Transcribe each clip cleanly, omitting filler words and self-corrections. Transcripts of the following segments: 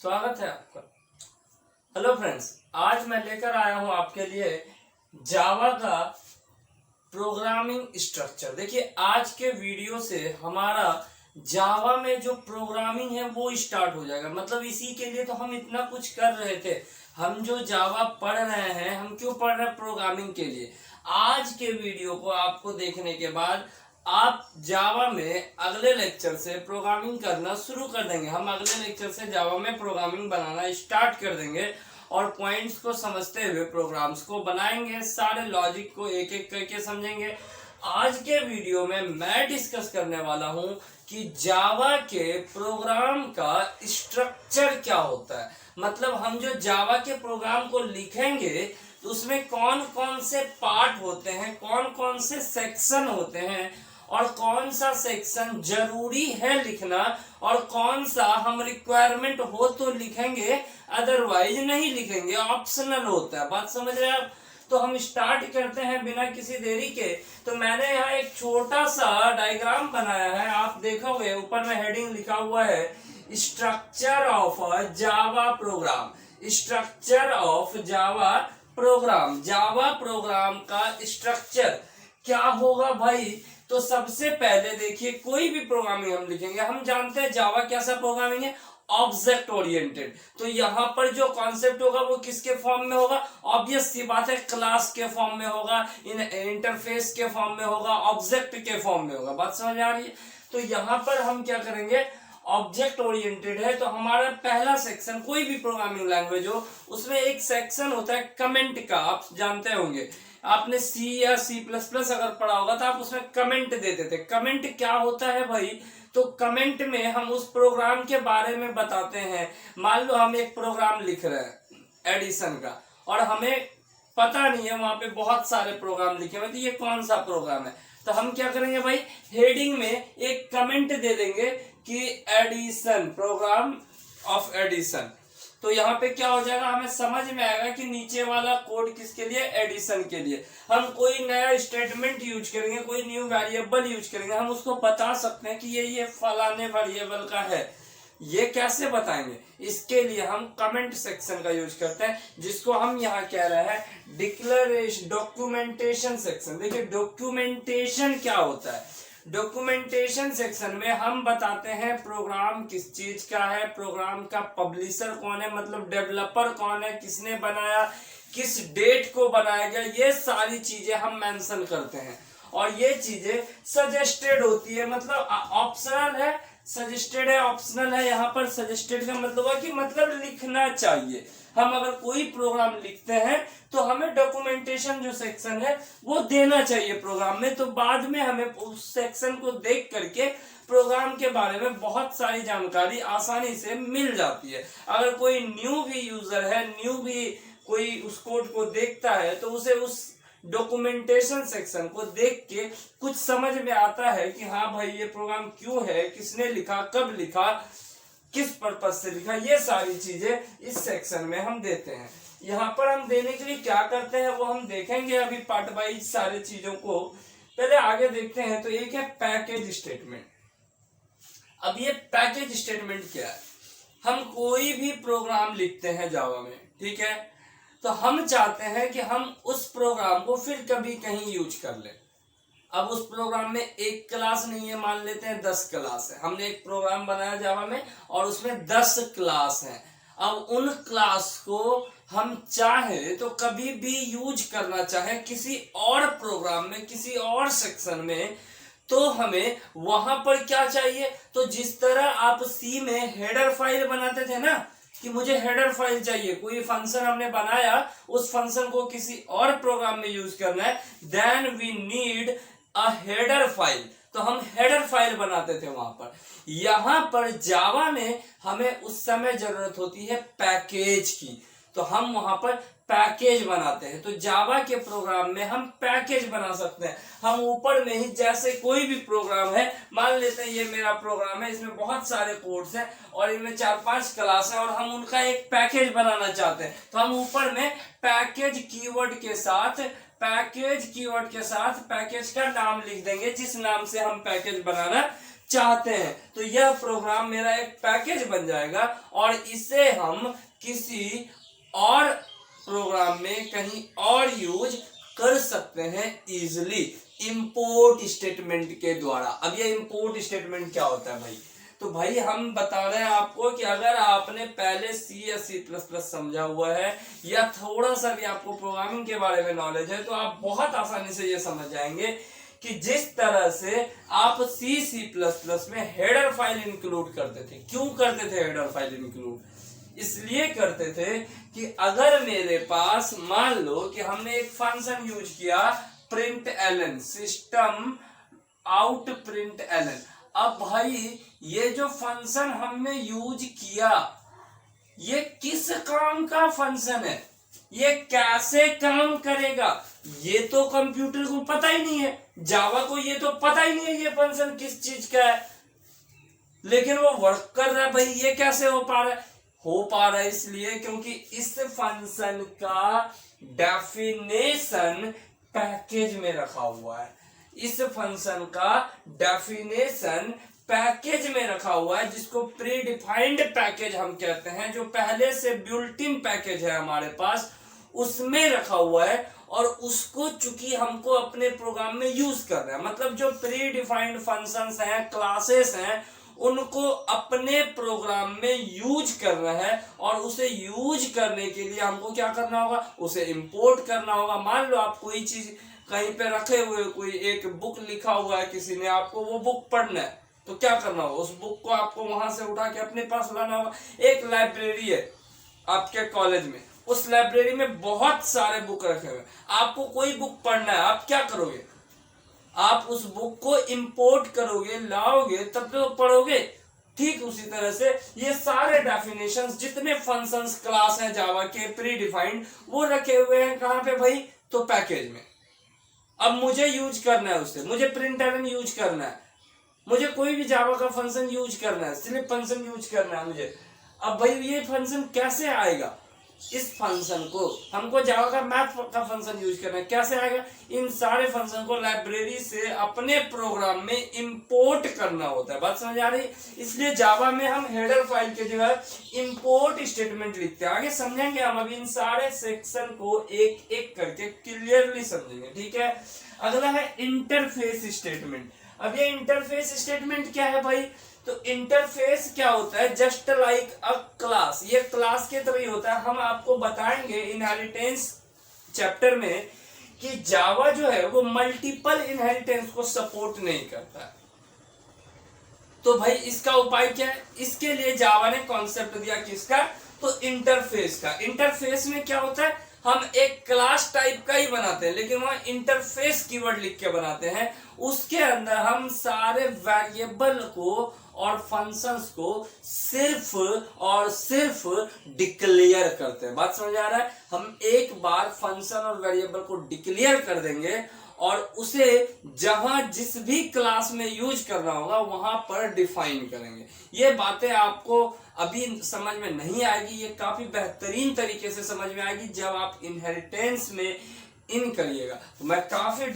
स्वागत है आपका। हेलो फ्रेंड्स, आज मैं लेकर आया हूं आपके लिए जावा का प्रोग्रामिंग स्ट्रक्चर। देखिए, आज के वीडियो से हमारा जावा में जो प्रोग्रामिंग है वो स्टार्ट हो जाएगा। मतलब इसी के लिए तो हम इतना कुछ कर रहे थे। हम जो जावा पढ़ रहे हैं, हम क्यों पढ़ रहे हैं? प्रोग्रामिंग के लिए। आज के वीडियो को आपको देखने के बाद आप जावा में अगले लेक्चर से प्रोग्रामिंग करना शुरू कर देंगे। हम अगले लेक्चर से जावा में प्रोग्रामिंग बनाना स्टार्ट कर देंगे और पॉइंट्स को समझते हुए प्रोग्राम्स को बनाएंगे, सारे लॉजिक को एक एक करके समझेंगे। आज के वीडियो में मैं डिस्कस करने वाला हूं कि जावा के प्रोग्राम का स्ट्रक्चर क्या होता है। मतलब हम जो जावा के प्रोग्राम को लिखेंगे तो उसमें कौन कौन से पार्ट होते हैं, कौन कौन से सेक्शन होते हैं और कौन सा सेक्शन जरूरी है लिखना और कौन सा हम रिक्वायरमेंट हो तो लिखेंगे, अदरवाइज नहीं लिखेंगे, ऑप्शनल होता है। बात समझ रहे हैं आप? तो हम स्टार्ट करते हैं बिना किसी देरी के। तो मैंने यहाँ एक छोटा सा डायग्राम बनाया है, आप देखोगे ऊपर में हेडिंग लिखा हुआ है structure of Java program. Structure of Java program. Java program का स्ट्रक्चर क्या होगा भाई? तो सबसे पहले देखिए, कोई भी प्रोग्रामिंग हम लिखेंगे, हम जानते हैं जावा कैसा प्रोग्रामिंग है, ऑब्जेक्ट ओरिएंटेड। तो यहाँ पर जो कॉन्सेप्ट होगा वो किसके फॉर्म में होगा? ऑब्वियस सी बात है, क्लास के फॉर्म में होगा, इंटरफेस के फॉर्म में होगा, ऑब्जेक्ट के फॉर्म में होगा। बात समझ आ रही है? तो यहाँ पर हम क्या करेंगे, ऑब्जेक्ट ओरिएंटेड है तो हमारा पहला सेक्शन, कोई भी प्रोग्रामिंग लैंग्वेज हो उसमें एक सेक्शन होता है कमेंट का। आप जानते होंगे, आपने सी या C++ अगर पढ़ा होगा तो आप उसमें कमेंट देते थे। कमेंट क्या होता है भाई? तो कमेंट में हम उस प्रोग्राम के बारे में बताते हैं। मान लो हम एक प्रोग्राम लिख रहे हैं एडिशन का और हमें पता नहीं है, वहां पे बहुत सारे प्रोग्राम लिखे हुए, तो ये कौन सा प्रोग्राम है? तो हम क्या करेंगे भाई, हेडिंग में एक कमेंट दे देंगे कि एडिशन, प्रोग्राम ऑफ एडिशन। तो यहाँ पे क्या हो जाएगा, हमें समझ में आएगा कि नीचे वाला कोड किसके लिए, एडिशन के लिए। हम कोई नया स्टेटमेंट यूज करेंगे, कोई न्यू वेरिएबल यूज करेंगे, हम उसको बता सकते हैं कि ये फलाने वेरिएबल का है। ये कैसे बताएंगे? इसके लिए हम कमेंट सेक्शन का यूज करते हैं, जिसको हम यहाँ कह रहे हैं डिक्लेरेशन, डॉक्यूमेंटेशन सेक्शन। देखिए, डॉक्यूमेंटेशन क्या होता है? डॉक्यूमेंटेशन सेक्शन में हम बताते हैं प्रोग्राम किस चीज का है, प्रोग्राम का पब्लिशर कौन है, मतलब डेवलपर कौन है, किसने बनाया, किस डेट को बनाया गया, ये सारी चीजें हम मेंशन करते हैं। और ये चीजें सजेस्टेड होती है, मतलब ऑप्शनल है, सजेस्टेड है, ऑप्शनल है। यहाँ पर सजेस्टेड का मतलब है कि मतलब लिखना चाहिए। हम अगर कोई प्रोग्राम लिखते हैं तो हमें डॉक्यूमेंटेशन जो सेक्शन है वो देना चाहिए प्रोग्राम में। तो बाद में हमें उस सेक्शन को देख करके प्रोग्राम के बारे में बहुत सारी जानकारी आसानी से मिल जाती है। अगर कोई न्यू भी यूजर है, न्यू भी कोई उस कोड को देखता है तो उसे उस डॉक्यूमेंटेशन सेक्शन को देख के कुछ समझ में आता है कि हाँ भाई ये प्रोग्राम क्यों है, किसने लिखा, कब लिखा, किस पर्पज से लिखा, ये सारी चीजें इस सेक्शन में हम देते हैं। यहाँ पर हम देने के लिए क्या करते हैं वो हम देखेंगे अभी पार्ट वाइज सारे चीजों को। पहले आगे देखते हैं। तो एक है पैकेज स्टेटमेंट। अब ये पैकेज स्टेटमेंट क्या है? हम कोई भी प्रोग्राम लिखते हैं जावा में, ठीक है, तो हम चाहते हैं कि हम उस प्रोग्राम को फिर कभी कहीं यूज कर लें। अब उस प्रोग्राम में एक क्लास नहीं है, मान लेते हैं 10 क्लास है। हमने एक प्रोग्राम बनाया जावा में और उसमें 10 क्लास हैं। अब उन क्लास को हम चाहे तो कभी भी यूज करना चाहे किसी और प्रोग्राम में, किसी और सेक्शन में, तो हमें वहां पर क्या चाहिए? तो जिस तरह आप सी में हेडर फाइल बनाते थे ना, कि मुझे हेडर फाइल चाहिए, कोई फंक्शन हमने बनाया, उस फंक्शन को किसी और प्रोग्राम में यूज करना है, then we need a header file. तो हम हेडर फाइल बनाते थे वहां पर। यहां पर जावा में हमें उस समय जरूरत होती है पैकेज की, तो हम वहां पर पैकेज बनाते हैं। तो जावा के प्रोग्राम में हम पैकेज बना सकते हैं। हम ऊपर में ही, जैसे कोई भी प्रोग्राम है, मान लेते हैं ये मेरा प्रोग्राम है, इसमें बहुत सारे कोड्स हैं और इनमें 4-5 क्लास है और हम उनका एक पैकेज बनाना चाहते हैं, तो हम ऊपर में पैकेज कीवर्ड के साथ, पैकेज का नाम लिख देंगे, जिस नाम से हम पैकेज बनाना चाहते हैं, तो यह प्रोग्राम मेरा एक पैकेज बन जाएगा और इसे हम किसी और प्रोग्राम में कहीं और यूज कर सकते हैं इजिली इंपोर्ट स्टेटमेंट के द्वारा। अब ये इंपोर्ट स्टेटमेंट क्या होता है भाई? तो भाई हम बता रहे हैं आपको कि अगर आपने पहले सी या सी प्लस प्लस समझा हुआ है या थोड़ा सा भी आपको प्रोग्रामिंग के बारे में नॉलेज है, तो आप बहुत आसानी से ये समझ जाएंगे कि जिस तरह से आप सी प्लस प्लस में हेडर फाइल इंक्लूड करते थे। क्यों करते थे हेडर फाइल इंक्लूड? इसलिए करते थे कि अगर मेरे पास मान लो कि हमने एक फंक्शन यूज किया println, system out println. अब भाई ये जो फंक्शन हमने यूज किया ये किस काम का फंक्शन है, ये कैसे काम करेगा, ये तो कंप्यूटर को पता ही नहीं है, जावा को ये तो पता ही नहीं है ये फंक्शन किस चीज का है, लेकिन वो वर्क कर रहा है। भाई ये कैसे हो पा रहा है? हो पा रहा है इसलिए क्योंकि इस फंक्शन का डेफिनेशन पैकेज में रखा हुआ है। इस फंक्शन का डेफिनेशन पैकेज में रखा हुआ है, जिसको प्री डिफाइंड पैकेज हम कहते हैं, जो पहले से बिल्ट इन पैकेज है हमारे पास उसमें रखा हुआ है। और उसको चूंकि हमको अपने प्रोग्राम में यूज करना है, मतलब जो प्री डिफाइंड फंक्शंस हैं, क्लासेस हैं, उनको अपने प्रोग्राम में यूज करना है। और उसे यूज करने के लिए हमको क्या करना होगा? उसे इंपोर्ट करना होगा। मान लो आप कोई चीज कहीं पे रखे हुए, कोई एक बुक लिखा हुआ है किसी ने, आपको वो बुक पढ़ना है, तो क्या करना होगा? उस बुक को आपको वहां से उठा के अपने पास लाना होगा। एक लाइब्रेरी है आपके कॉलेज में, उस लाइब्रेरी में बहुत सारे बुक रखे हुए, आपको कोई बुक पढ़ना है, आप क्या करोगे? आप उस बुक को इंपोर्ट करोगे, लाओगे, तब तो पढ़ोगे। ठीक उसी तरह से ये सारे डेफिनेशंस, जितने फंक्शंस क्लास हैं जावा के प्री डिफाइंड, वो रखे हुए हैं कहां पे भाई? तो पैकेज में। अब मुझे यूज करना है उसे, मुझे प्रिंट एलन यूज करना है, मुझे कोई भी जावा का फंक्शन यूज करना है, सिर्फ फंक्शन यूज करना है मुझे। अब भाई ये फंक्शन कैसे आएगा? इस फंक्शन को हमको जावा का मैथ का फंक्शन यूज करना है, कैसे आएगा? इन सारे फंक्शन को लाइब्रेरी से अपने प्रोग्राम में इंपोर्ट करना होता है। बात समझ आ रही? इसलिए जावा में हम हेडर फाइल के जो है इंपोर्ट स्टेटमेंट लिखते हैं। आगे समझेंगे हम, अभी इन सारे सेक्शन को एक एक करके क्लियरली समझेंगे, ठीक है। अगला है इंटरफेस स्टेटमेंट। अब ये इंटरफेस स्टेटमेंट क्या है भाई? तो इंटरफेस क्या होता है? जस्ट लाइक अ क्लास, ये क्लास के तरह ही होता है। हम आपको बताएंगे इनहेरिटेंस चैप्टर में कि जावा जो है वो मल्टीपल इनहेरिटेंस को सपोर्ट नहीं करता है। तो भाई इसका उपाय क्या है? इसके लिए जावा ने कॉन्सेप्ट दिया किसका? तो इंटरफेस का। इंटरफेस में क्या होता है? हम एक क्लास टाइप का ही बनाते हैं, लेकिन वहां इंटरफेस कीवर्ड लिख के बनाते हैं। उसके अंदर हम सारे वेरिएबल को और फंक्शंस को सिर्फ और सिर्फ डिक्लेयर करते हैं। बात समझ आ रहा है? हम एक बार फंक्शन और वेरिएबल को डिक्लेयर कर देंगे और उसे जहां जिस भी क्लास में यूज करना होगा वहां पर डिफाइन करेंगे। ये बातें आपको अभी समझ में नहीं आएगी, ये काफी बेहतरीन तरीके से समझ में आएगी जब आप इनहेरिटेंस में इन करिएगा। तो मैं काफी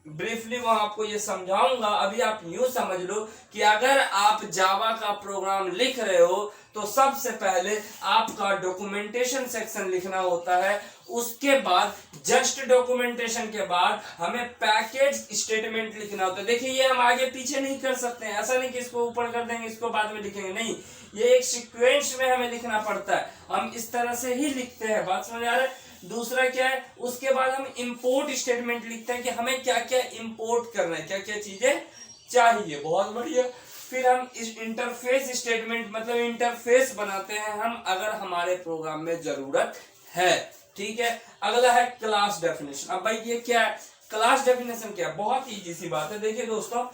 ब्रीफली वहां आपको ये समझाऊंगा। अभी आप यूं समझ लो कि अगर आप जावा का प्रोग्राम लिख रहे हो तो सबसे पहले आपका डॉक्यूमेंटेशन सेक्शन लिखना होता है। उसके बाद जस्ट डॉक्यूमेंटेशन के बाद हमें पैकेज स्टेटमेंट लिखना होता है। देखिए ये हम आगे पीछे नहीं कर सकते हैं, ऐसा नहीं कि इसको ऊपर कर देंगे इसको बाद में लिखेंगे, नहीं, ये एक सीक्वेंस में हमें लिखना पड़ता है। हम इस तरह से ही लिखते हैं। बात समझ आ रहा है? दूसरा क्या है? उसके बाद हम इंपोर्ट स्टेटमेंट लिखते हैं कि हमें क्या क्या इंपोर्ट करना है, क्या क्या चीजें चाहिए। बहुत बढ़िया। फिर हम इस इंटरफेस स्टेटमेंट मतलब इंटरफेस बनाते हैं हम, अगर हमारे प्रोग्राम में जरूरत है, ठीक है। अगला है क्लास डेफिनेशन। अब भाई ये क्या है? क्लास डेफिनेशन क्या है? बहुत इजी सी बात है। देखिए दोस्तों,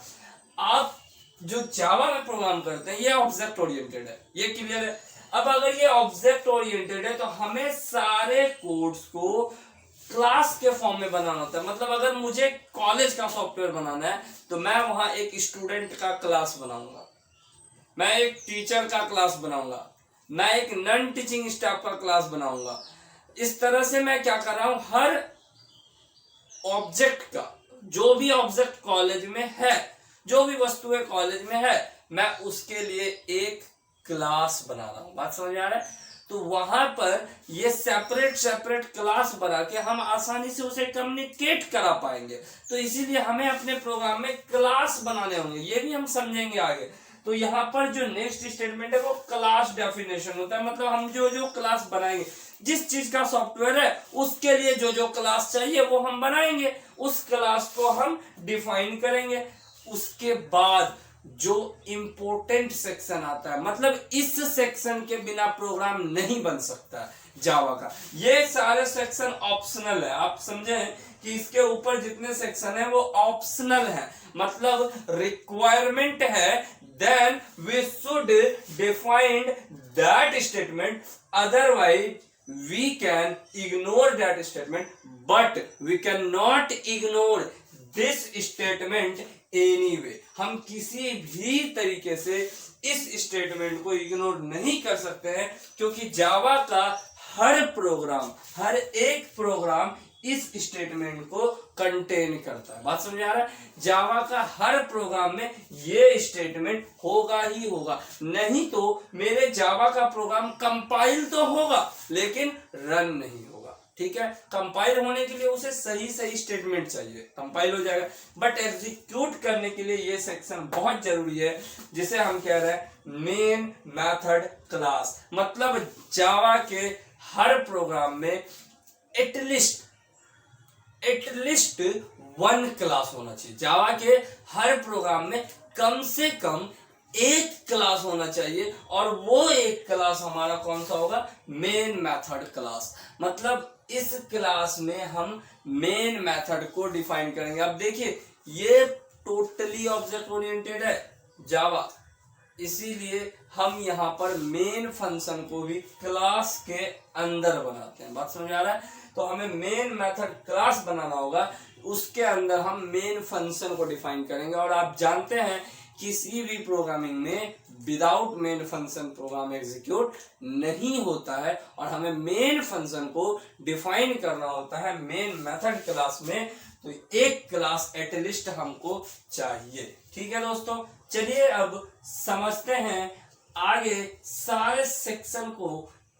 आप जो जावा में प्रोग्राम करते हैं ये ऑब्जेक्ट ओरिएंटेड है, ये क्लियर है। अब अगर ये ऑब्जेक्ट ओरिएंटेड है तो हमें सारे कोड्स को क्लास के फॉर्म में बनाना होता है। मतलब अगर मुझे कॉलेज का सॉफ्टवेयर बनाना है तो मैं वहां एक स्टूडेंट का क्लास बनाऊंगा, मैं एक टीचर का क्लास बनाऊंगा, मैं एक नॉन टीचिंग स्टाफ का क्लास बनाऊंगा। इस तरह से मैं क्या कर रहा हूं, हर ऑब्जेक्ट का, जो भी ऑब्जेक्ट कॉलेज में है जो भी वस्तुएं कॉलेज में है, मैं उसके लिए एक क्लास बना रहा हूं। बात समझ आ रहा है? तो वहां पर ये सेपरेट क्लास बना के हम आसानी से उसे कम्युनिकेट करा पाएंगे। तो इसीलिए हमें अपने प्रोग्राम में क्लास बनाने होंगे, ये भी हम समझेंगे आगे। तो यहाँ पर जो नेक्स्ट स्टेटमेंट है वो क्लास डेफिनेशन होता है, मतलब हम जो जो क्लास बनाएंगे, जिस चीज का सॉफ्टवेयर है उसके लिए जो जो क्लास चाहिए वो हम बनाएंगे, उस क्लास को हम डिफाइन करेंगे। उसके बाद जो इंपॉर्टेंट सेक्शन आता है, मतलब इस सेक्शन के बिना प्रोग्राम नहीं बन सकता जावा का। ये सारे सेक्शन ऑप्शनल है, आप समझे कि इसके ऊपर जितने सेक्शन है वो ऑप्शनल है, मतलब रिक्वायरमेंट है then we should define that statement, otherwise we can ignore that statement, but we cannot ignore this statement anyway। हम किसी भी तरीके से इस स्टेटमेंट को इग्नोर नहीं कर सकते हैं, क्योंकि जावा का हर प्रोग्राम, हर एक प्रोग्राम इस स्टेटमेंट को कंटेन करता है। बात समझ आ रहा है? जावा का हर प्रोग्राम में ये स्टेटमेंट होगा ही होगा, नहीं तो मेरे जावा का प्रोग्राम कंपाइल तो होगा लेकिन रन नहीं होगा। ठीक है, कंपाइल होने के लिए उसे सही स्टेटमेंट चाहिए, कंपाइल हो जाएगा, बट एग्जीक्यूट करने के लिए ये सेक्शन बहुत जरूरी है, जिसे हम कह रहे हैं मेन मेथड क्लास। मतलब जावा के हर प्रोग्राम में एटलीस्ट वन क्लास होना चाहिए। जावा के हर प्रोग्राम में कम से कम एक क्लास होना चाहिए, और वो एक क्लास हमारा कौन सा होगा? Main method class. मतलब इस क्लास में हम मेन मेथड को डिफाइन करेंगे। अब देखिए, ये टोटली ऑब्जेक्ट ओरिएंटेड है जावा, इसीलिए हम यहाँ पर मेन फंक्शन को भी क्लास के अंदर बनाते हैं। बात समझ आ रहा है? तो हमें मेन मेथड क्लास बनाना होगा, उसके अंदर हम मेन फंक्शन को डिफाइन करेंगे। और आप जानते हैं किसी भी प्रोग्रामिंग में without main function program execute नहीं होता है, और हमें मेन फंक्शन को डिफाइन करना होता है मेन मेथड क्लास में। तो एक क्लास एटलीस्ट हमको चाहिए। ठीक है दोस्तों, चलिए अब समझते हैं आगे सारे सेक्शन को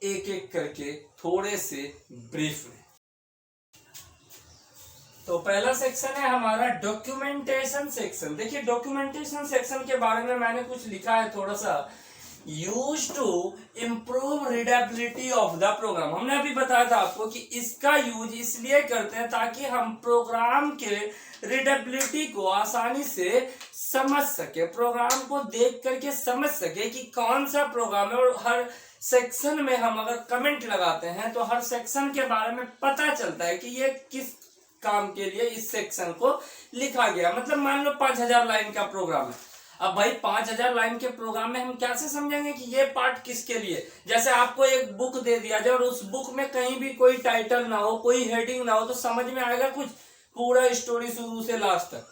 एक एक करके थोड़े से ब्रीफ में। तो पहला सेक्शन है हमारा डॉक्यूमेंटेशन सेक्शन। देखिए, डॉक्यूमेंटेशन सेक्शन के बारे में मैंने कुछ लिखा है थोड़ा सा, use to improve readability of the program. हमने अभी बताया था आपको कि इसका यूज इसलिए करते हैं ताकि हम प्रोग्राम के रीडेबिलिटी को आसानी से समझ सके, प्रोग्राम को देख करके समझ सके कि कौन सा प्रोग्राम है। और हर सेक्शन में हम अगर कमेंट लगाते हैं तो हर सेक्शन के बारे में पता चलता है कि ये किस काम के लिए इस सेक्शन को लिखा गया। मतलब मान लो 5000 लाइन का प्रोग्राम है, अब भाई 5000 लाइन के प्रोग्राम में हम कैसे समझेंगे कि ये पार्ट किसके लिए? जैसे आपको एक बुक दे दिया जाए और उस बुक में कहीं भी कोई टाइटल ना हो, कोई हेडिंग ना हो, तो समझ में आएगा कुछ? पूरा स्टोरी शुरू से लास्ट तक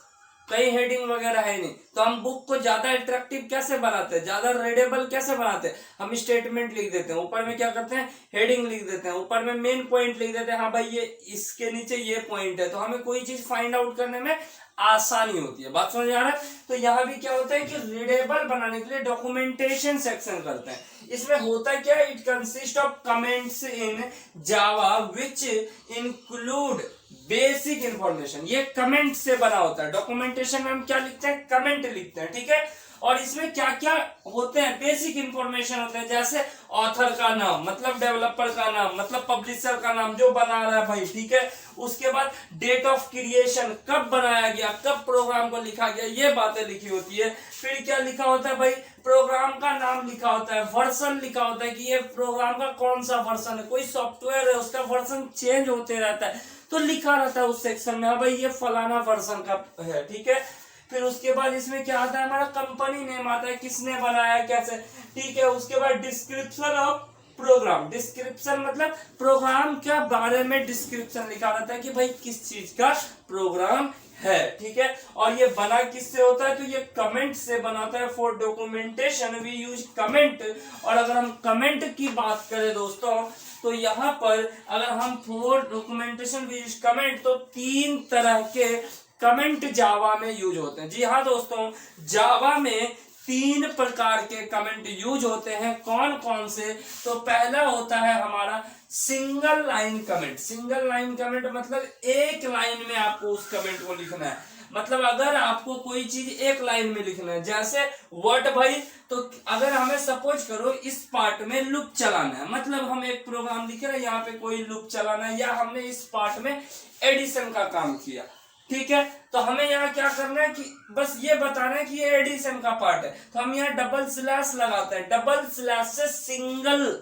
कई हेडिंग वगैरह है नहीं, तो हम बुक को ज्यादा अट्रैक्टिव कैसे बनाते हैं, ज्यादा रीडेबल कैसे बनाते हैं? हम स्टेटमेंट लिख देते हैं, ऊपर में क्या करते हैं? हेडिंग लिख देते हैं, ऊपर में मेन पॉइंट लिख देते हैं, हाँ भाई ये इसके नीचे ये पॉइंट है, तो हमें कोई चीज फाइंड आउट करने में आसानी होती है। बात समझ आ रहा है? तो यहाँ भी क्या होता है कि रीडेबल बनाने के लिए डॉक्यूमेंटेशन सेक्शन करते हैं। इसमें होता क्या है? It consist of comments in Java which include basic information. ये कमेंट से बना होता है। डॉक्यूमेंटेशन में हम क्या लिखते हैं? कमेंट लिखते हैं। ठीक है, और इसमें क्या क्या होते हैं? बेसिक इंफॉर्मेशन होते हैं, जैसे ऑथर का नाम, मतलब डेवलपर का नाम, मतलब पब्लिशर का नाम जो बना रहा है भाई। ठीक है, उसके बाद डेट ऑफ क्रिएशन, कब बनाया गया, कब प्रोग्राम को लिखा गया, ये बातें लिखी होती है। फिर क्या लिखा होता है भाई? प्रोग्राम का नाम लिखा होता है, वर्जन लिखा होता है कि ये प्रोग्राम का कौन सा वर्जन है। कोई सॉफ्टवेयर है उसका वर्जन चेंज होते रहता है, तो लिखा रहता है उस सेक्शन में, हाँ भाई ये फलाना वर्जन का है। ठीक है, फिर उसके बाद इसमें क्या आता है? हमारा कंपनी नेम आता है, किसने बनाया, कैसे। ठीक है, उसके बाद डिस्क्रिप्शन ऑफ प्रोग्राम। डिस्क्रिप्शन मतलब प्रोग्राम के बारे में डिस्क्रिप्शन लिखा रहता है कि भाई किस चीज का प्रोग्राम है। ठीक है, और ये बना किससे होता है? तो ये कमेंट से बनाता है। For documentation we use comment. और अगर हम कमेंट की बात करें दोस्तों, तो यहाँ पर अगर हम for documentation we use comment, तो 3 तरह के कमेंट जावा में यूज होते हैं। जी हाँ दोस्तों, जावा में 3 प्रकार के कमेंट यूज होते हैं। कौन कौन से? तो पहला होता है हमारा single line comment. Single line comment मतलब एक लाइन में आपको उस कमेंट को लिखना है। मतलब अगर आपको कोई चीज एक लाइन में लिखना है, जैसे वर्ड भाई, तो अगर हमें सपोज करो इस पार्ट में लूप चलाना है, मतलब हम एक प्रोग्राम लिख रहे हैं, यहाँ पे कोई लूप चलाना है, या हमने इस पार्ट में एडिशन का काम किया, ठीक है, तो हमें यहाँ क्या करना है कि बस ये बताना है कि ये एडिशन का पार्ट है, तो हम यहाँ डबल स्लैश लगाते हैं। डबल स्लैश से सिंगल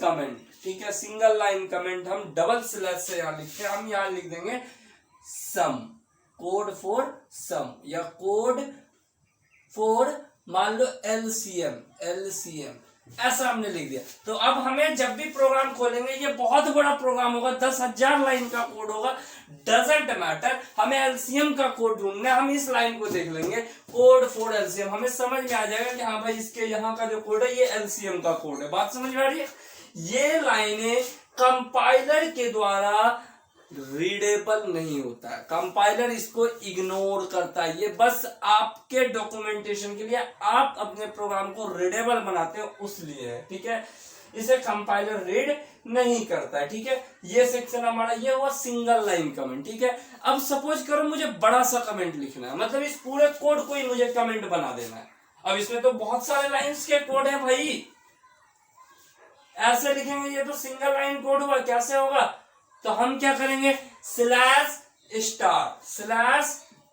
कमेंट, ठीक है, सिंगल लाइन कमेंट हम डबल स्लैश से यहाँ लिखते हैं। हम यहाँ लिख देंगे सम, कोड फॉर सम, या कोड फॉर मान लो एलसीएम, ऐसा हमने लिख दिया। तो अब हमें जब भी प्रोग्राम खोलेंगे, ये बहुत बड़ा प्रोग्राम होगा, 10,000 लाइन का कोड होगा, डजंट मैटर, हमें एलसीएम का कोड ढूंढना है। हम इस लाइन को देख लेंगे, कोड फॉर एलसीएम, हमें समझ में आ जाएगा कि हाँ भाई इसके यहाँ का जो कोड है ये एलसीएम का कोड है। बात समझ में आ रही है? ये लाइनें कंपाइलर के द्वारा रीडेबल नहीं होता है, कंपाइलर इसको इग्नोर करता है। ये बस आपके डॉक्यूमेंटेशन के लिए, आप अपने प्रोग्राम को रीडेबल बनाते हो उसलिए है, ठीक है, इसे कंपाइलर रीड नहीं करता है, ठीक है। ये सेक्शन हमारा ये हुआ सिंगल लाइन कमेंट, ठीक है। अब सपोज करो मुझे बड़ा सा कमेंट लिखना है, मतलब इस पूरे कोड को ही मुझे कमेंट बना देना है। अब इसमें तो बहुत सारे लाइंस के कोड है भाई, ऐसे लिखेंगे, ये तो सिंगल लाइन कोड हुआ, कैसे होगा? तो हम क्या करेंगे, स्लैश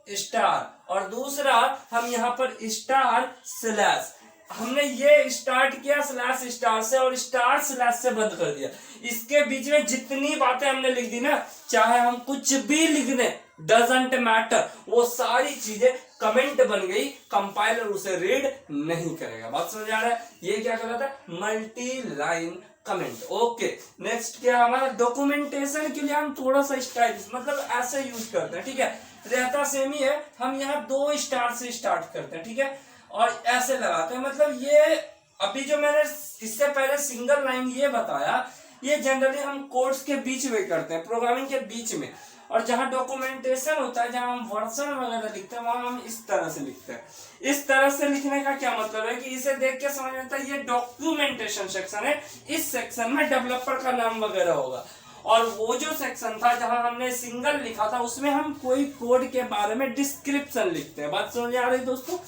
स्टार, और दूसरा हम यहाँ पर स्टार स्लैश, हमने ये स्टार्ट किया स्लैश स्टार से और स्टार स्लैश से बंद कर दिया। इसके बीच में जितनी बातें हमने लिख दी ना, चाहे हम कुछ भी लिख दें, डजंट मैटर, वो सारी चीजें कमेंट बन गई, कंपाइलर उसे रीड नहीं करेगा। बात समझ आ रहा है? ये क्या कहलाता है? Multi line comment. Okay, next क्या हमारा, डॉक्यूमेंटेशन के लिए हम थोड़ा सा स्टाइलिश, मतलब ऐसे यूज करते हैं, ठीक है, रहता सेम ही है, हम यहाँ 2 स्टार से स्टार्ट करते हैं, ठीक है, और ऐसे लगाते हैं। मतलब ये अभी जो मैंने इससे पहले सिंगल लाइन ये बताया, ये जनरली हम कोड्स के बीच में करते हैं, प्रोग्रामिंग के बीच में, और जहां डॉक्यूमेंटेशन होता है, जहां हम वर्जन वगैरह लिखते हैं, वहां हम इस तरह से लिखते हैं। इस तरह से लिखने का क्या मतलब है कि इसे देख के समझ में आता है ये डॉक्यूमेंटेशन सेक्शन है, इस सेक्शन में डेवलपर का नाम वगैरह होगा। और वो जो सेक्शन था जहां हमने सिंगल लिखा था, उसमें हम कोई कोड के बारे में डिस्क्रिप्शन लिखते हैं। बात समझ आ रही दोस्तों?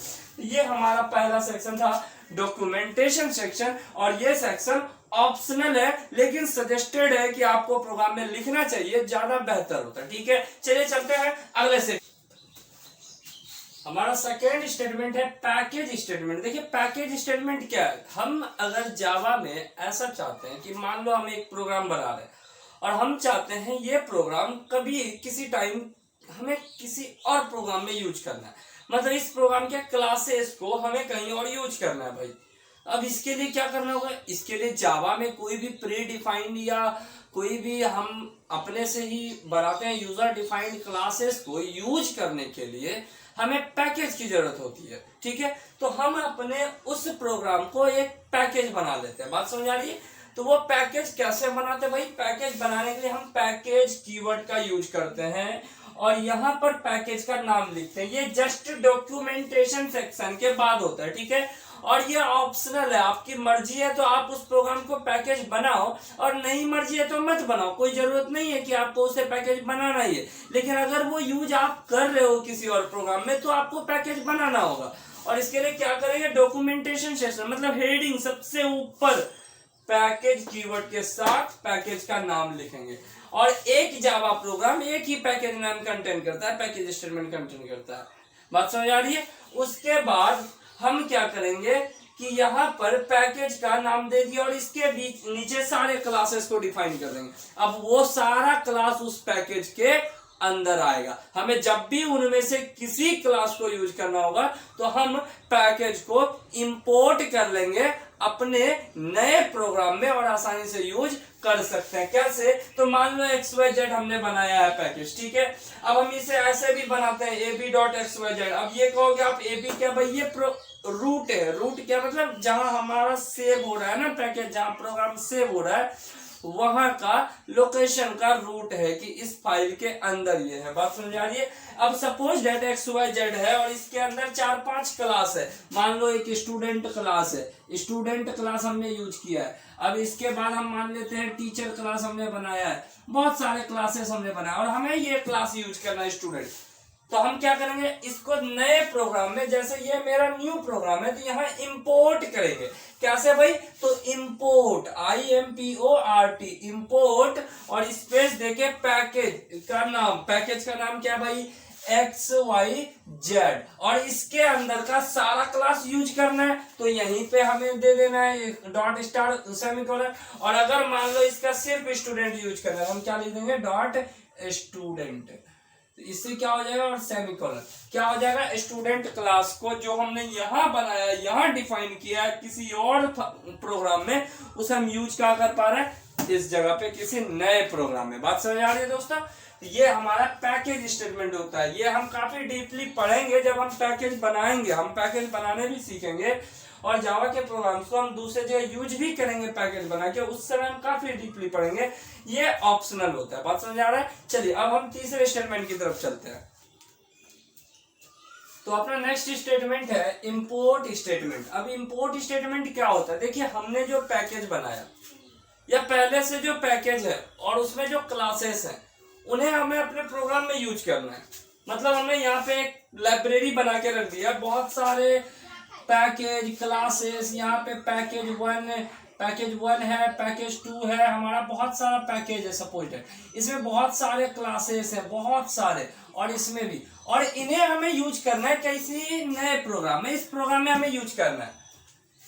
ये हमारा पहला सेक्शन था, डॉक्यूमेंटेशन सेक्शन, और ये सेक्शन ऑप्शनल है, लेकिन सजेस्टेड है कि आपको प्रोग्राम में लिखना चाहिए, ज्यादा बेहतर होता है, ठीक है। चलिए चलते हैं अगले से। हमारा सेकेंड स्टेटमेंट है पैकेज स्टेटमेंट। देखिए पैकेज स्टेटमेंट क्या है, हम अगर जावा में ऐसा चाहते हैं कि मान लो हम एक प्रोग्राम बना रहे हैं और हम चाहते हैं ये प्रोग्राम कभी किसी टाइम हमें किसी और प्रोग्राम में यूज करना है, मतलब इस प्रोग्राम के क्लासेस को हमें कहीं और यूज करना है भाई। अब इसके लिए क्या करना होगा, इसके लिए जावा में कोई भी प्री डिफाइंड या कोई भी हम अपने से ही बनाते हैं यूजर डिफाइंड क्लासेस को यूज करने के लिए हमें पैकेज की जरूरत होती है, ठीक है। तो हम अपने उस प्रोग्राम को एक पैकेज बना लेते हैं। बात समझ आ रही है? तो वो पैकेज कैसे बनाते हैं भाई, पैकेज बनाने के लिए हम पैकेज कीवर्ड का यूज करते हैं और यहाँ पर पैकेज का नाम लिखते हैं। ये जस्ट डॉक्यूमेंटेशन सेक्शन के बाद होता है, ठीक है, और ये ऑप्शनल है, आपकी मर्जी है तो आप उस प्रोग्राम को पैकेज बनाओ और नहीं मर्जी है तो मत बनाओ, कोई जरूरत नहीं है कि आपको उसे पैकेज बनाना ही है। लेकिन अगर वो यूज आप कर रहे हो किसी और प्रोग्राम में तो आपको पैकेज बनाना होगा। और इसके लिए क्या करेंगे, डॉक्यूमेंटेशन सेक्शन मतलब हेडिंग सबसे ऊपर पैकेज कीवर्ड के साथ पैकेज का नाम लिखेंगे। और एक जावा प्रोग्राम एक ही पैकेज नाम कंटेन करता है, पैकेज स्टेटमेंट कंटेन करता है। बात समझ आ रही है? उसके बाद हम क्या करेंगे कि यहाँ पर पैकेज का नाम दे दिया और इसके बीच नीचे सारे क्लासेस को डिफाइन कर देंगे। अब वो सारा क्लास उस पैकेज के अंदर आएगा। हमें जब भी उनमें से किसी क्लास को यूज करना होगा तो हम पैकेज को इंपोर्ट कर लेंगे अपने नए प्रोग्राम में और आसानी से यूज कर सकते हैं। कैसे? तो मान लो XYZ हमने बनाया है पैकेज, ठीक है। अब हम इसे ऐसे भी बनाते हैं ab.xyz। अब ये कहोगे आप ab क्या भाई, ये रूट है। रूट क्या मतलब जहां हमारा सेव हो रहा है ना पैकेज, जहां प्रोग्राम सेव हो रहा है वहां का लोकेशन का रूट है कि इस फाइल के अंदर ये है। बात समझ आ रही है। अब सपोज डेट XYZ है और इसके अंदर 4-5 क्लास है। मान लो एक स्टूडेंट क्लास है, स्टूडेंट क्लास हमने यूज किया है। अब इसके बाद हम मान लेते हैं टीचर क्लास हमने बनाया है, बहुत सारे क्लासेस हमने बनाया और हमें ये क्लास यूज करना है स्टूडेंट। तो हम क्या करेंगे, इसको नए प्रोग्राम में, जैसे ये मेरा न्यू प्रोग्राम है तो यहाँ इंपोर्ट करेंगे। कैसे भाई, तो इंपोर्ट IMPORT इंपोर्ट और स्पेस देके पैकेज का नाम क्या भाई, XYZ और इसके अंदर का सारा क्लास यूज करना है। तो यहीं पे हमें दे देना है डॉट स्टार सेमीकोलन। और अगर मान लो इसका सिर्फ स्टूडेंट यूज करना है, हम क्या लिख देंगे, डॉट स्टूडेंट। इससे क्या हो जाएगा, और सेमीकोलन क्या हो जाएगा, स्टूडेंट क्लास को जो हमने यहाँ बनाया, यहाँ डिफाइन किया है किसी और प्रोग्राम में, उसे हम यूज क्या कर पा रहे हैं इस जगह पे किसी नए प्रोग्राम में। बात समझ आ रही है दोस्तों। ये हमारा पैकेज स्टेटमेंट होता है। ये हम काफी डीपली पढ़ेंगे जब हम पैकेज बनाएंगे, हम पैकेज बनाने भी सीखेंगे और जावा के प्रोग्राम्स को हम दूसरे जगह यूज भी करेंगे पैकेज बना के, उस समय हम काफी डीपली पढ़ेंगे। ये ऑप्शनल होता है। बात समझ आ रहा है। चलिए अब हम तीसरे स्टेटमेंट की तरफ चलते हैं। तो अपना नेक्स्ट स्टेटमेंट है इंपोर्ट स्टेटमेंट। अब इंपोर्ट स्टेटमेंट क्या होता है, देखिए हमने जो पैकेज बनाया या पहले से जो पैकेज है और उसमें जो क्लासेस हैं उन्हें हमें अपने प्रोग्राम में यूज करना है। मतलब हमने यहाँ पे एक लाइब्रेरी बना के रख दिया, बहुत सारे पैकेज क्लासेस, यहाँ पे पैकेज 1 है, पैकेज 2 है, हमारा बहुत सारा पैकेज है सपोज है। इसमें बहुत सारे क्लासेस है, बहुत सारे, और इसमें भी, और इन्हें हमें यूज करना है किसी नए प्रोग्राम में। इस प्रोग्राम में हमें यूज करना है।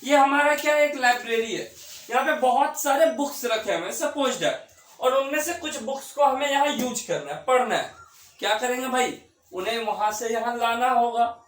ये हमारा क्या है, एक लाइब्रेरी है, यहाँ पे बहुत सारे बुक्स रखे हैं सपोज है, और उनमें से कुछ बुक्स को हमें यहाँ यूज करना है, पढ़ना है। क्या करेंगे भाई, उन्हें वहां से यहाँ लाना होगा।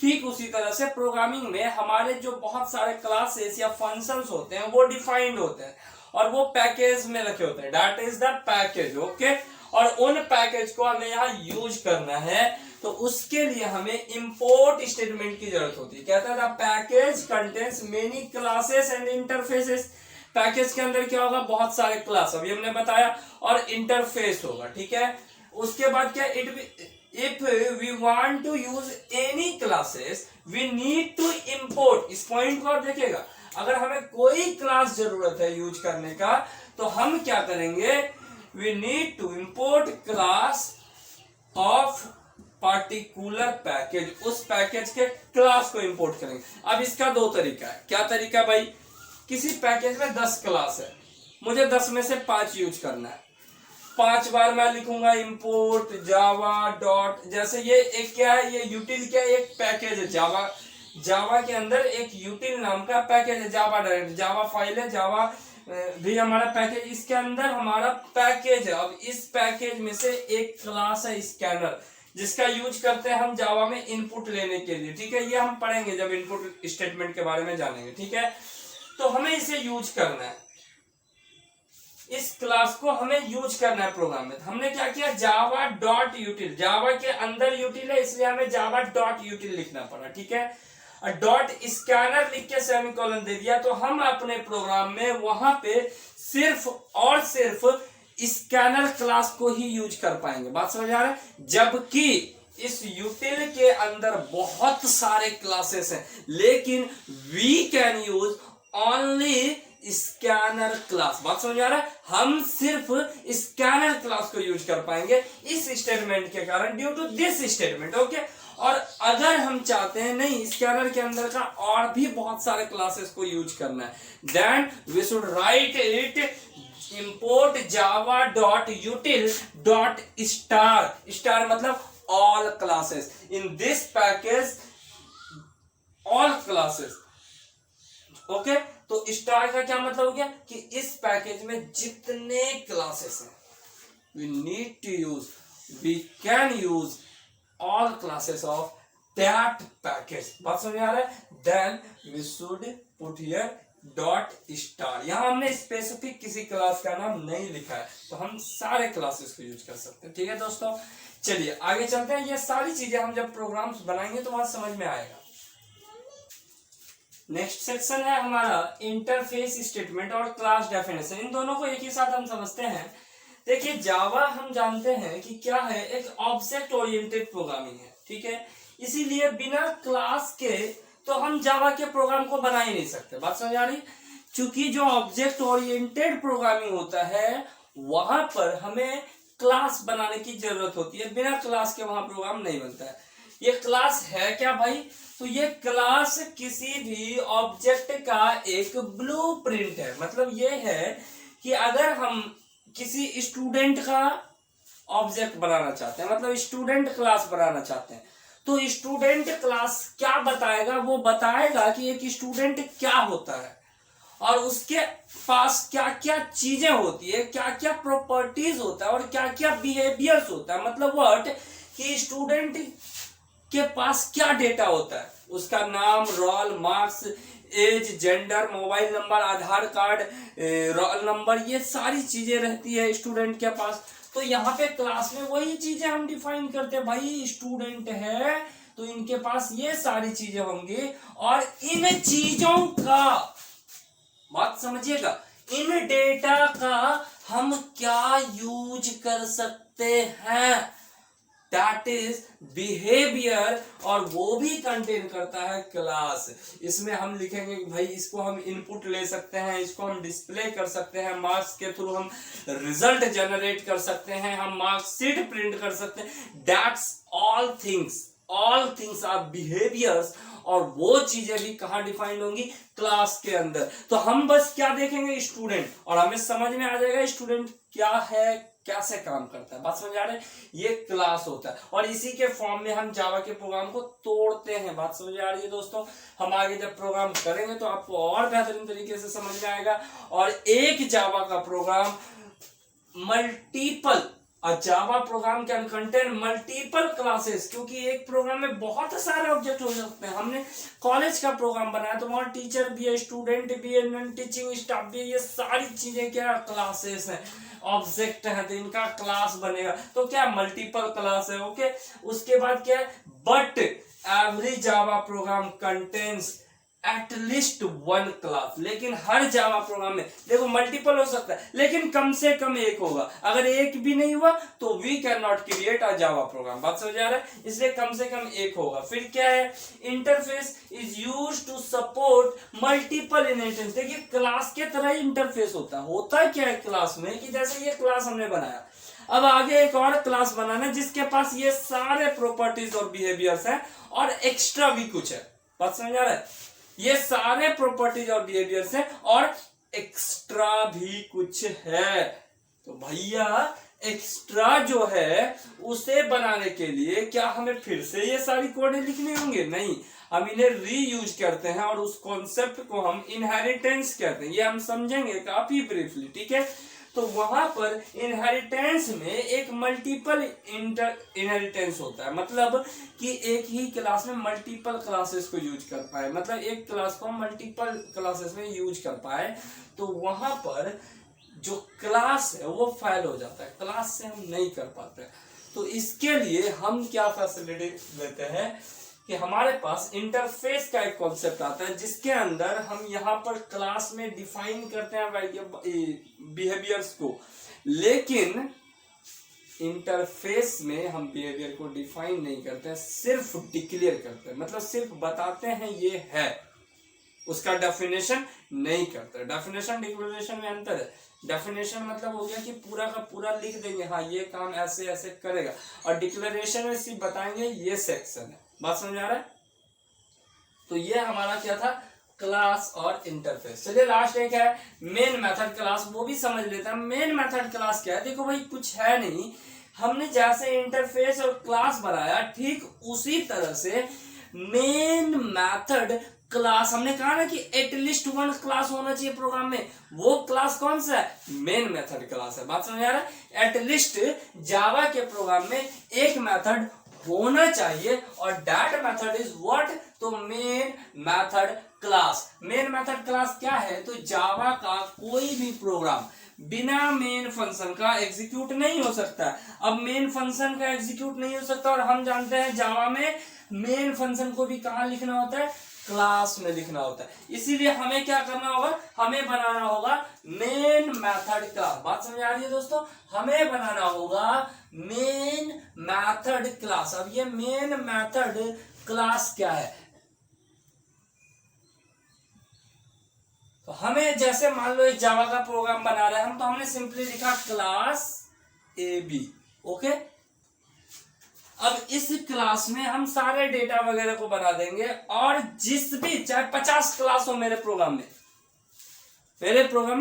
ठीक उसी तरह से प्रोग्रामिंग में हमारे जो बहुत सारे क्लासेस या फंक्शंस होते हैं वो डिफाइंड होते हैं और वो पैकेज में रखे होते हैं, that is the package. Okay, और उन पैकेज को हमें यहाँ यूज करना है, तो उसके लिए हमें इंपोर्ट स्टेटमेंट की जरूरत होती है। कहता है the package contains many classes and interfaces. Package के अंदर क्या होगा, बहुत सारे क्लास, अभी हमने बताया, और इंटरफेस होगा। ठीक है, उसके बाद क्या, if we want to use any classes we need to import। इस पॉइंट को आप देखिएगा, अगर हमें कोई क्लास जरूरत है यूज करने का तो हम क्या करेंगे, we need to import class of particular package। उस पैकेज के क्लास को इंपोर्ट करेंगे। अब इसका दो तरीका है। क्या तरीका भाई, किसी पैकेज में 10 क्लास है, मुझे 10 में से 5 यूज करना है। 5 बार मैं लिखूंगा इंपोर्ट जावा डॉट, जैसे ये एक क्या है, ये यूटिल क्या है, एक पैकेज है जावा के अंदर एक यूटिल नाम का पैकेज है, जावा डायरेक्ट, जावा फाइल है, जावा भी हमारा पैकेज, इसके अंदर हमारा पैकेज है। अब इस पैकेज में से एक क्लास है स्कैनर, जिसका यूज करते हैं हम जावा में इनपुट लेने के लिए। ठीक है, ये हम पढ़ेंगे जब इनपुट स्टेटमेंट के बारे में जानेंगे। ठीक है, तो हमें इसे यूज करना है, इस क्लास को हमें यूज करना है प्रोग्राम में। हमने क्या किया, जावा डॉट यूटिल, जावा के अंदर यूटिल है इसलिए हमें जावा डॉट यूटिल लिखना पड़ा। ठीक है, डॉट स्कैनर लिख के सेमीकोलन दे दिया, तो हम अपने प्रोग्राम में वहां पे सिर्फ और सिर्फ स्कैनर क्लास को ही यूज कर पाएंगे। बात समझ आ रहा है। जबकि इस यूटिल के अंदर बहुत सारे क्लासेस हैं, लेकिन we can use only scanner class. बात समझ आ रहा है, हम सिर्फ स्कैनर क्लास को यूज कर पाएंगे इस स्टेटमेंट के कारण, due to this statement. Okay, और अगर हम चाहते हैं नहीं स्कैनर के अंदर का और भी बहुत सारे क्लासेस को यूज करना है, then we should write it import Java dot util dot star, star मतलब all classes in this package, all classes. Okay, तो स्टार का क्या मतलब हो गया कि इस पैकेज में जितने क्लासेस हैं we need to use, we can use all classes of that package. बात समझ आ रहा है। Then we should put here dot star. यहां हमने स्पेसिफिक किसी क्लास का नाम नहीं लिखा है, तो हम सारे क्लासेस को यूज कर सकते हैं। ठीक है दोस्तों, चलिए आगे चलते हैं। ये सारी चीजें हम जब प्रोग्राम्स बनाएंगे तो वहां समझ में आएगा। नेक्स्ट सेक्शन है हमारा इंटरफेस स्टेटमेंट और क्लास डेफिनेशन। इन दोनों को एक ही साथ हम समझते हैं। देखिए जावा हम जानते हैं कि क्या है, एक ऑब्जेक्ट ओरिएंटेड प्रोग्रामिंग है, ठीक है। इसीलिए बिना क्लास के तो हम जावा के प्रोग्राम को बना ही नहीं सकते। बात समझ आ रही? क्योंकि जो ऑब्जेक्ट ओरिएंटेड प्रोग्रामिंग होता है वहां पर हमें क्लास बनाने की जरूरत होती है, बिना क्लास के वहां प्रोग्राम नहीं बनता है। ये क्लास है क्या भाई? तो ये क्लास किसी भी ऑब्जेक्ट का एक ब्लूप्रिंट है। मतलब ये है कि अगर हम किसी स्टूडेंट का ऑब्जेक्ट बनाना चाहते हैं, मतलब स्टूडेंट क्लास बनाना चाहते हैं, तो स्टूडेंट क्लास क्या बताएगा? वो बताएगा कि एक स्टूडेंट क्या होता है और उसके पास क्या क्या चीजें होती है, क्या क्या प्रॉपर्टीज होता है और क्या क्या बिहेवियर्स होता है। मतलब व्हाट कि स्टूडेंट के पास क्या डेटा होता है, उसका नाम, roll, marks, age, gender, mobile number, Aadhaar card, roll number, ये सारी चीजें रहती है स्टूडेंट के पास। तो यहाँ पे क्लास में वही चीजें हम डिफाइन करते हैं। भाई स्टूडेंट है तो इनके पास ये सारी चीजें होंगी और इन चीजों का, बात समझिएगा, इन डेटा का हम क्या यूज कर सकते हैं, दैट इज बिहेवियर, और वो भी कंटेन करता है क्लास। इसमें हम लिखेंगे कि भाई इसको हम इनपुट ले सकते हैं, इसको हम डिस्प्ले कर सकते हैं, मार्क्स के थ्रू हम रिजल्ट जनरेट कर सकते हैं, हम मार्कशीट प्रिंट कर सकते हैं। That's all things are behaviours. और वो चीजें भी कहां डिफाइंड होंगी? क्लास के अंदर। तो हम बस क्या देखेंगे? स्टूडेंट, और हमें समझ में आ जाएगा स्टूडेंट क्या है, कैसे काम करता है। बात समझ आ रहे हैं? ये क्लास होता है और इसी के फॉर्म में हम जावा के प्रोग्राम को तोड़ते हैं। बात समझ आ रही है दोस्तों? हम आगे जब प्रोग्राम करेंगे तो आपको और बेहतरीन तरीके से समझ में आएगा। और एक जावा का प्रोग्राम मल्टीपल, और Java program can contain multiple classes, क्योंकि एक प्रोग्राम में बहुत सारे ऑब्जेक्ट हो सकते हैं। हमने कॉलेज का प्रोग्राम बनाया तो वहां टीचर भी है, स्टूडेंट भी है, नॉन टीचिंग स्टाफ भी है, ये सारी चीजें क्या क्लासेस हैं, ऑब्जेक्ट है, तो इनका क्लास बनेगा। तो क्या मल्टीपल क्लास है, ओके। उसके बाद क्या है? But every Java program contains at least one class. लेकिन हर जावा प्रोग्राम में देखो मल्टीपल हो सकता है लेकिन कम से कम एक होगा। अगर एक भी नहीं हुआ तो we can not create a Java program. बात समझ आ रहा है? इसलिए कम से कम एक होगा। फिर क्या है? Interface is used to support multiple inheritance. देखिए क्लास के तरह ही इंटरफेस होता क्या है क्लास में, कि जैसे ये क्लास हमने बनाया, अब आगे एक और क्लास बनाना है जिसके पास ये सारे प्रॉपर्टीज और बिहेवियर्स हैं और एक्स्ट्रा भी कुछ है। बात समझ आ रहा है? ये सारे प्रॉपर्टीज और बिहेवियर्स हैं और एक्स्ट्रा भी कुछ है। तो भैया एक्स्ट्रा जो है उसे बनाने के लिए क्या हमें फिर से ये सारी कोडें लिखनी होंगे? नहीं, हम इन्हें रीयूज करते हैं और उस कॉन्सेप्ट को हम इनहेरिटेंस कहते हैं। ये हम समझेंगे काफी ब्रीफली, ठीक है। तो वहां पर इनहेरिटेंस में एक मल्टीपल इनहेरिटेंस होता है, मतलब कि एक ही क्लास में मल्टीपल क्लासेस को यूज कर पाए, मतलब एक क्लास को हम मल्टीपल क्लासेस में यूज कर पाए। तो वहां पर जो क्लास है वो फेल हो जाता है, क्लास से हम नहीं कर पाते। तो इसके लिए हम क्या फैसिलिटी देते हैं कि हमारे पास इंटरफेस का एक कॉन्सेप्ट आता है जिसके अंदर हम यहाँ पर क्लास में डिफाइन करते हैं बिहेवियर्स को, लेकिन इंटरफेस में हम बिहेवियर को डिफाइन नहीं करते हैं, सिर्फ डिक्लेयर करते हैं। मतलब सिर्फ बताते हैं ये है, उसका डेफिनेशन नहीं करते। डेफिनेशन डिक्लेरेशन में अंतर है। डेफिनेशन मतलब हो गया कि पूरा का पूरा लिख देंगे, हाँ ये काम ऐसे ऐसे करेगा, और डिक्लेरेशन में सिर्फ बताएंगे ये सेक्शन है। बात समझ आ रहा है? तो ये हमारा क्या था? क्लास और इंटरफेस। चलिए लास्ट एक है मेन मेथड क्लास, वो भी समझ लेते हैं। मेन मेथड क्लास क्या है? देखो भाई कुछ है नहीं, हमने जैसे इंटरफेस और क्लास बनाया ठीक उसी तरह से मेन मेथड क्लास, हमने कहा ना कि एटलीस्ट वन क्लास होना चाहिए प्रोग्राम में, वो क्लास कौन सा है? मेन मेथड क्लास है। बात समझ आ रहा है? एटलीस्ट जावा के प्रोग्राम में एक मेथड होना चाहिए और दैट मेथड इज व्हाट? तो main method class. Main method class क्या है? तो जावा का कोई भी प्रोग्राम बिना मेन फंक्शन का एग्जीक्यूट नहीं हो सकता। अब मेन फंक्शन का एग्जीक्यूट नहीं हो सकता और हम जानते हैं जावा में मेन फंक्शन को भी कहां लिखना होता है? क्लास में लिखना होता है। इसीलिए हमें क्या करना होगा, हमें बनाना होगा मेन मेथड का। बात समझ आ रही है दोस्तों, हमें बनाना होगा मेन मेथड क्लास। अब ये मेन मेथड क्लास क्या है, तो हमें जैसे मान लो एक जावा का प्रोग्राम बना रहे हैं हम, तो हमने सिंपली लिखा क्लास ए बी। ओके, अब इस क्लास में हम सारे डेटा वगैरह को बना देंगे, और जिस भी चाहे 50 क्लास हो मेरे प्रोग्राम में,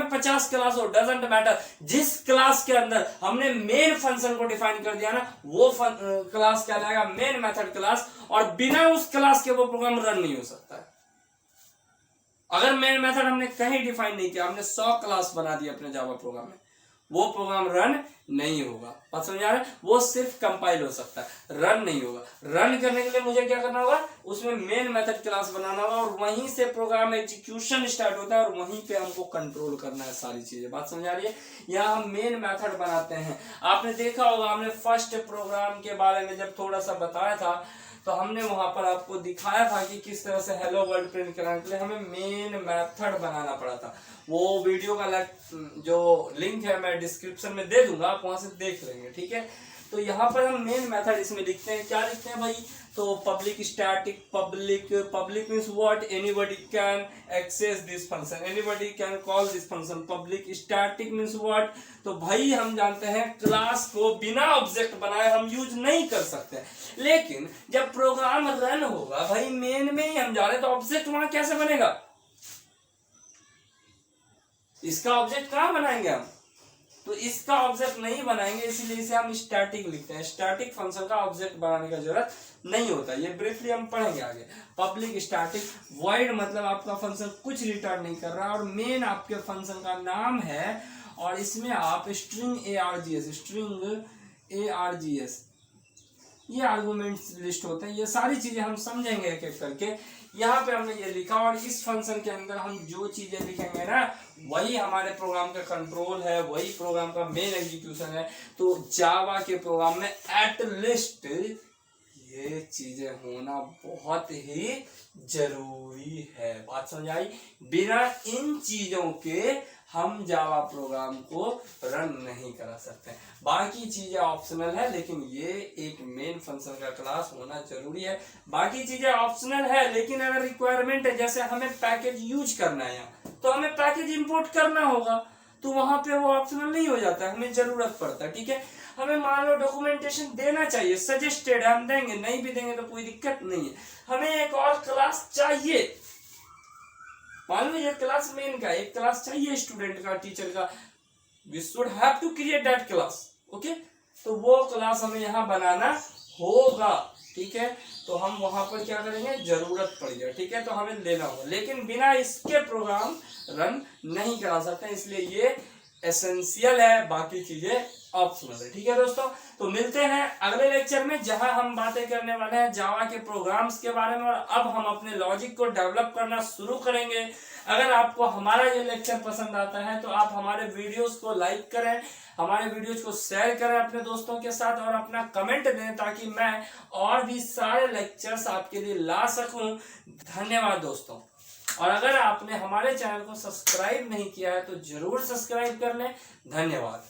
50 क्लास हो, डजंट मैटर, जिस क्लास के अंदर हमने मेन फंक्शन को डिफाइन कर दिया ना, वो क्लास कहलाएगा मेन मेथड क्लास। और बिना उस क्लास के वो प्रोग्राम रन नहीं हो सकता है। अगर मेन मेथड हमने कहीं डिफाइन नहीं किया, हमने 100 क्लास बना दिया अपने जावा प्रोग्राम में, वो प्रोग्राम रन नहीं होगा। बात समझ आ रहा है, वो सिर्फ कंपाइल हो सकता है, रन नहीं होगा। रन करने के लिए मुझे क्या करना होगा, उसमें मेन मेथड क्लास बनाना होगा, और वहीं से प्रोग्राम एग्जीक्यूशन स्टार्ट होता है, और वहीं पे हमको कंट्रोल करना है सारी चीजें। बात समझ आ रही है, यहाँ हम मेन मेथड बनाते हैं। आपने देखा होगा, हमने फर्स्ट प्रोग्राम के बारे में जब थोड़ा सा बताया था, तो हमने वहां पर आपको दिखाया था कि किस तरह से हेलो वर्ल्ड प्रिंट कराने के लिए हमें मेन मेथड बनाना पड़ा था। वो वीडियो का जो लिंक है मैं डिस्क्रिप्शन में दे दूंगा, आप वहां से देख लेंगे, ठीक है। तो यहाँ पर हम मेन मेथड इसमें लिखते हैं, क्या लिखते हैं भाई, तो public static, public means what, anybody can access this function, anybody can call this function. Public static means what, तो भाई हम जानते हैं क्लास को बिना ऑब्जेक्ट बनाए हम यूज नहीं कर सकते, लेकिन जब प्रोग्राम रन होगा भाई, मेन में ही हम जा रहे हैं, तो ऑब्जेक्ट वहां कैसे बनेगा, इसका ऑब्जेक्ट कहां बनाएंगे हम, तो इसका ऑब्जेक्ट नहीं बनाएंगे, इसीलिए इसे हम स्टैटिक लिखते हैं। स्टैटिक फंक्शन का ऑब्जेक्ट बनाने का जरूरत नहीं होता, ये ब्रीफली हम पढ़ेंगे आगे। पब्लिक स्टैटिक वॉइड मतलब आपका फंक्शन कुछ रिटर्न नहीं कर रहा, और मेन आपके फंक्शन का नाम है, और इसमें आप स्ट्रिंग args ये आर्गुमेंट्स लिस्ट होते हैं। ये सारी चीजें हम समझेंगे एक एक करके। यहाँ पे हमने ये लिखा, और इस फंक्शन के अंदर हम जो चीजें लिखेंगे ना, वही हमारे प्रोग्राम का कंट्रोल है, वही प्रोग्राम का मेन एग्जीक्यूशन है। तो जावा के प्रोग्राम में एटलीस्ट ये चीजें होना बहुत ही जरूरी है। बात समझ आई, बिना इन चीजों के हम जावा प्रोग्राम को रन नहीं करा सकते। बाकी चीजें ऑप्शनल है, लेकिन ये एक मेन फंक्शन का क्लास होना जरूरी है। बाकी चीजें ऑप्शनल है, लेकिन अगर रिक्वायरमेंट है, जैसे हमें पैकेज यूज करना है यहाँ, तो हमें पैकेज इंपोर्ट करना होगा, तो वहां पे वो ऑप्शनल नहीं हो जाता है, हमें जरूरत पड़ता है, ठीक है। हमें मान लो डॉक्यूमेंटेशन देना चाहिए, सजेस्टेड है, हम देंगे, नहीं भी देंगे तो कोई दिक्कत नहीं है। हमें एक और क्लास चाहिए, मान लो ये क्लास मेन का एक क्लास चाहिए स्टूडेंट का, टीचर का, we should have to create that class, okay. तो वो क्लास हमें यहाँ बनाना होगा, ठीक है। तो हम वहां पर क्या करेंगे, जरूरत पड़ जाए, ठीक है, तो हमें लेना होगा, लेकिन बिना इसके प्रोग्राम रन नहीं करा सकते, इसलिए ये एसेंशियल है, बाकी चीजें ऑप्शनल है, ठीक है दोस्तों। तो मिलते हैं अगले लेक्चर में, जहां हम बातें करने वाले हैं जावा के प्रोग्राम्स के बारे में, और अब हम अपने लॉजिक को डेवलप करना शुरू करेंगे। अगर आपको हमारा ये लेक्चर पसंद आता है तो आप हमारे वीडियोस को लाइक करें, हमारे वीडियोस को शेयर करें अपने दोस्तों के साथ, और अपना कमेंट दें, ताकि मैं और भी सारे लेक्चर्स आपके लिए ला सकूं। धन्यवाद दोस्तों। और अगर आपने हमारे चैनल को सब्सक्राइब नहीं किया है तो जरूर सब्सक्राइब कर लें। धन्यवाद।